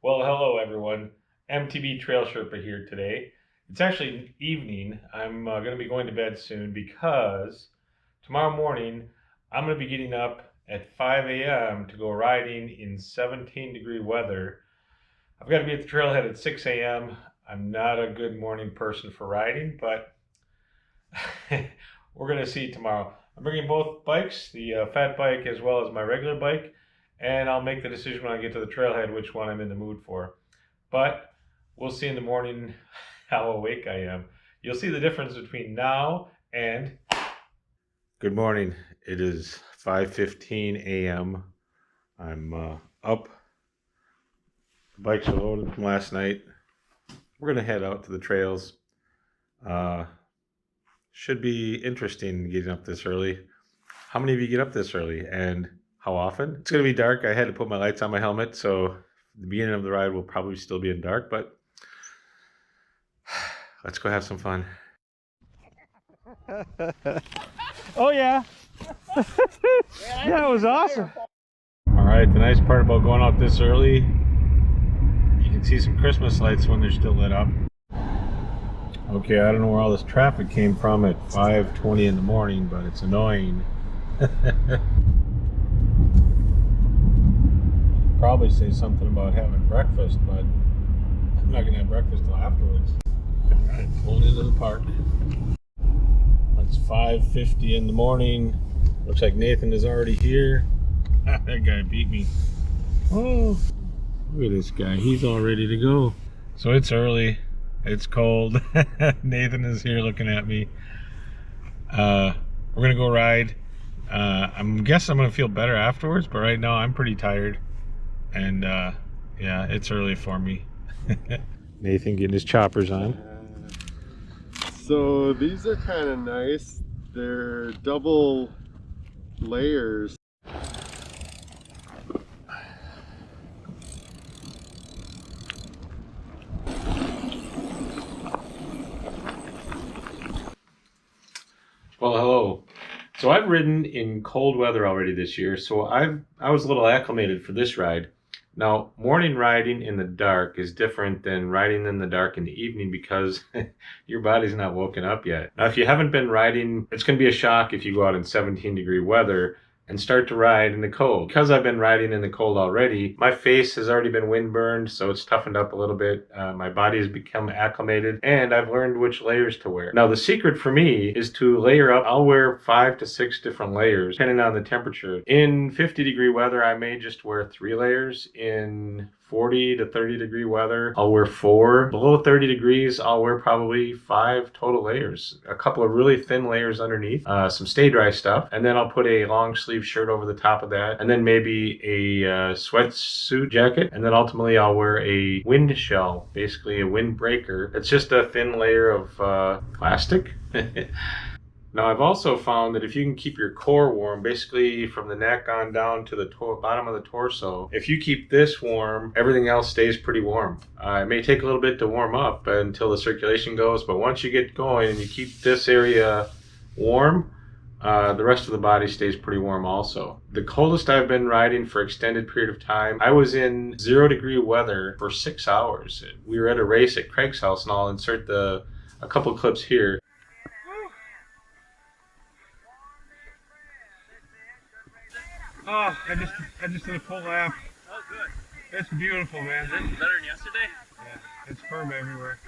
Well, hello everyone. MTB Trail Sherpa here today. It's actually evening. I'm going to be going to bed soon because tomorrow morning I'm going to be getting up at 5 a.m. to go riding in 17-degree weather. I've got to be at the trailhead at 6 a.m. I'm not a good morning person for riding, but we're going to see tomorrow. I'm bringing both bikes, the fat bike as well as my regular bike, and I'll make the decision when I get to the trailhead which one I'm in the mood for. But we'll see in the morning how awake I am. You'll see the difference between now and good morning. It is 5:15 a.m. I'm up. The bikes are loaded from last night. We're gonna head out to the trails. Should be interesting getting up this early. How many of you get up this early and how often? It's gonna be dark. I had to put my lights on my helmet, so the beginning of the ride will probably still be in dark, but let's go have some fun. Oh yeah. Yeah, it was awesome. All right, the nice part about going out this early, you can see some Christmas lights when they're still lit up. Okay, I don't know where all this traffic came from at 5:20 in the morning, but it's annoying. Probably say something about having breakfast, but I'm not gonna have breakfast till afterwards. All right, pulling into the park. It's 5:50 in the morning. Looks like Nathan is already here. That guy beat me. Oh, look at this guy. He's all ready to go. So it's early. It's cold. Nathan is here looking at me. We're gonna go ride. I'm guessing I'm gonna feel better afterwards, but right now I'm pretty tired. And yeah, it's early for me. Nathan getting his choppers on. So these are kind of nice. They're double layers. Well, hello. So I've ridden in cold weather already this year, so I was a little acclimated for this ride. Now, morning riding in the dark is different than riding in the dark in the evening because your body's not woken up yet. Now, if you haven't been riding, it's going to be a shock if you go out in 17-degree weather and start to ride in the cold. Because I've been riding in the cold already, my face has already been windburned, so it's toughened up a little bit. My body has become acclimated, and I've learned which layers to wear. Now, the secret for me is to layer up. I'll wear 5 to 6 different layers, depending on the temperature. In 50-degree weather, I may just wear 3 layers. In 40 to 30-degree weather, I'll wear 4. Below 30 degrees, I'll wear probably 5 total layers. A couple of really thin layers underneath, some stay dry stuff, and then I'll put a long sleeve shirt over the top of that, and then maybe a sweatsuit jacket, and then ultimately I'll wear a wind shell, basically a windbreaker. It's just a thin layer of plastic. Now, I've also found that if you can keep your core warm, basically from the neck on down to the bottom of the torso, if you keep this warm, everything else stays pretty warm. It may take a little bit to warm up until the circulation goes, but once you get going and you keep this area warm, the rest of the body stays pretty warm also. The coldest I've been riding for extended period of time, I was in 0-degree weather for 6 hours. We were at a race at Craig's house, and I'll insert a couple clips here. Oh, I just did a full lap. Oh, good. It's beautiful, man. Is it better than yesterday? Yeah, it's firm everywhere.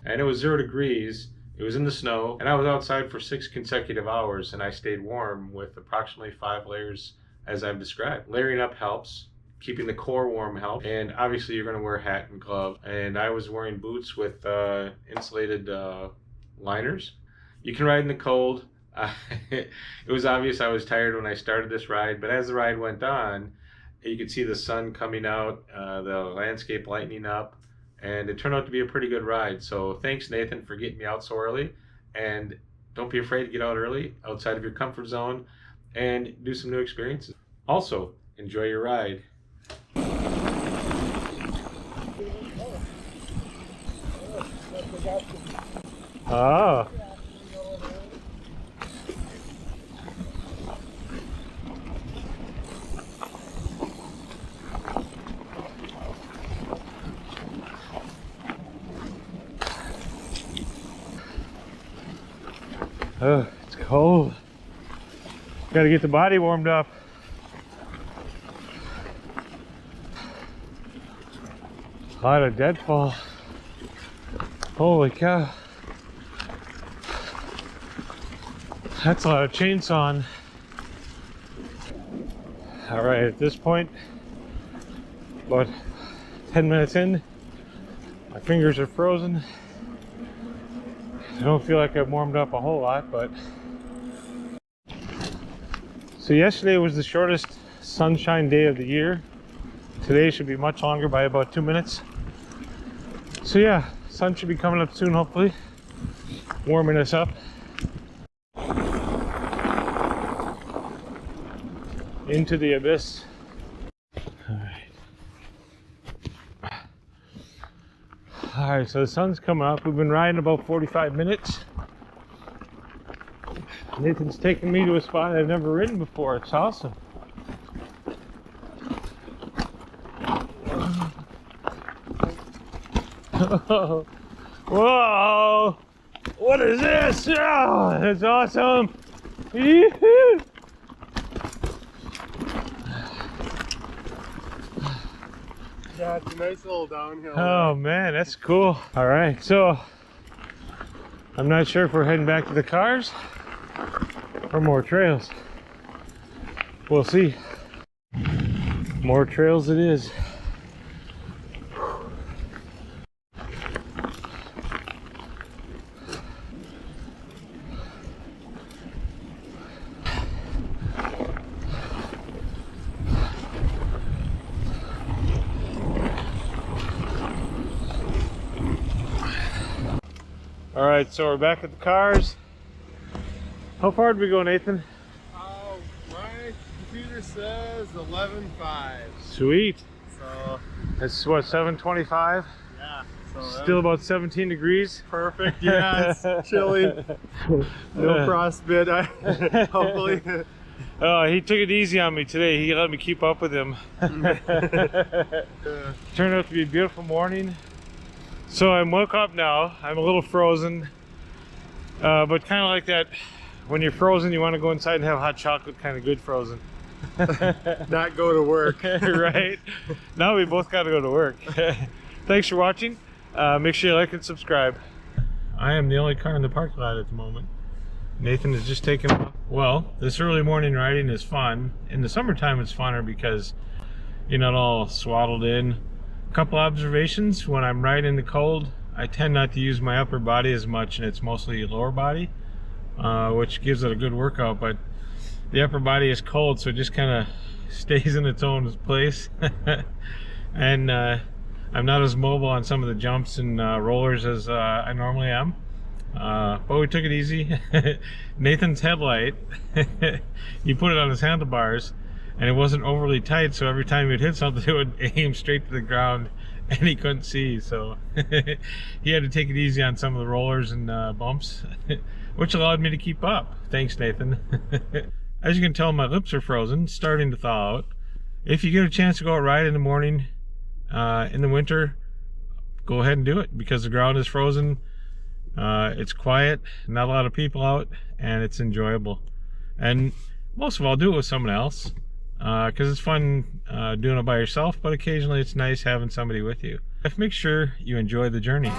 And it was 0 degrees. It was in the snow, and I was outside for 6 consecutive hours, and I stayed warm with approximately 5 layers as I've described. Layering up helps. Keeping the core warm helps. And obviously you're going to wear a hat and glove. And I was wearing boots with insulated liners. You can ride in the cold. It was obvious I was tired when I started this ride, but as the ride went on, You could see the sun coming out, the landscape lightening up, and it turned out to be a pretty good ride. So thanks, Nathin, for getting me out so early. And don't be afraid to get out early, outside of your comfort zone, and do some new experiences. Also, enjoy your ride. Oh. Oh, it's cold. Gotta get the body warmed up. A lot of deadfall. Holy cow. That's a lot of chainsawing. Alright, at this point, about 10 minutes in, my fingers are frozen. I don't feel like I've warmed up a whole lot, but... So yesterday was the shortest sunshine day of the year. Today should be much longer by about 2 minutes. So yeah, sun should be coming up soon, hopefully, warming us up. Into the abyss. Alright, so the sun's coming up. We've been riding about 45 minutes. Nathan's taking me to a spot I've never ridden before. It's awesome. Whoa! What is this? Oh, it's awesome! Yee-hoo! Yeah, it's a nice little downhill. Oh man, that's cool. All right, so I'm not sure if we're heading back to the cars or more trails. We'll see. More trails it is. All right, so we're back at the cars. How far did we go, Nathan? Oh, my computer says 11:05. Sweet. So That's what, 7:25? yeah. So Still about 17 degrees. perfect. Yeah, it's chilly. No frostbite. Hopefully. Oh, he took it easy on me today. He let me keep up with him. Turned out to be a beautiful morning. So I'm woke up now. I'm a little frozen, but kind of like that. When you're frozen, you want to go inside and have hot chocolate, kind of good frozen. Not go to work. Right? Now we both got to go to work. Thanks for watching. Make sure you like and subscribe. I am the only car in the parking lot at the moment. Nathan is just taking off. Well, this early morning riding is fun. In the summertime, it's funner because you're not all swaddled in. Couple observations: when I'm riding in the cold, I tend not to use my upper body as much, and it's mostly lower body, which gives it a good workout. But the upper body is cold, so it just kind of stays in its own place. And I'm not as mobile on some of the jumps and rollers as I normally am. But we took it easy. Nathan's headlight, you put it on his handlebars, and it wasn't overly tight, so every time you'd hit something, it would aim straight to the ground, and he couldn't see. So he had to take it easy on some of the rollers and bumps, which allowed me to keep up. Thanks, Nathin. As you can tell, my lips are frozen, starting to thaw out. If you get a chance to go out ride in the morning, in the winter, go ahead and do it, because the ground is frozen. It's quiet, not a lot of people out, and it's enjoyable. And most of all, do it with someone else, because it's fun doing it by yourself, but occasionally it's nice having somebody with you. Make sure you enjoy the journey.